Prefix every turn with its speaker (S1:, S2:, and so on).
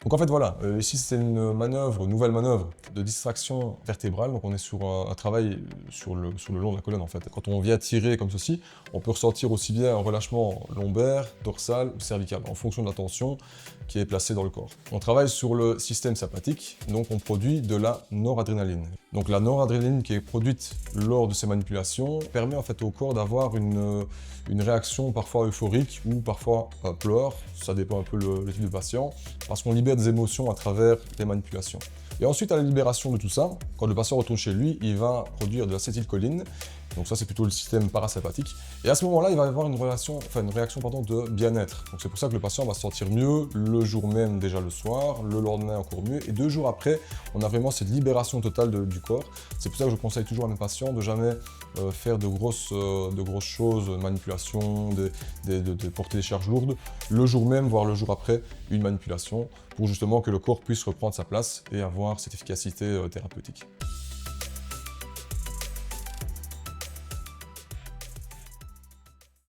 S1: Donc en fait voilà, ici c'est une nouvelle manœuvre de distraction vertébrale, donc on est sur un travail sur le long de la colonne en fait. Quand on vient tirer comme ceci, on peut ressentir aussi bien un relâchement lombaire, dorsal ou cervical, en fonction de la tension qui est placée dans le corps. On travaille sur le système sympathique, donc on produit de la noradrénaline. Donc la noradrénaline qui est produite lors de ces manipulations permet en fait au corps d'avoir une réaction parfois euphorique ou parfois pleure, ça dépend un peu le type de patient, parce qu'on libère des émotions à travers les manipulations. Et ensuite, à la libération de tout ça, quand le patient retourne chez lui, il va produire de l'acétylcholine. Donc ça, c'est plutôt le système parasympathique. Et à ce moment-là, il va avoir une réaction de bien-être. Donc c'est pour ça que le patient va se sentir mieux le jour même, déjà le soir, le lendemain encore mieux. Et 2 jours après, on a vraiment cette libération totale du corps. C'est pour ça que je conseille toujours à mes patients de jamais faire de grosses choses, manipulation, de porter des charges lourdes, le jour même, voire le jour après, une manipulation, pour justement que le corps puisse reprendre sa place et avoir cette efficacité thérapeutique.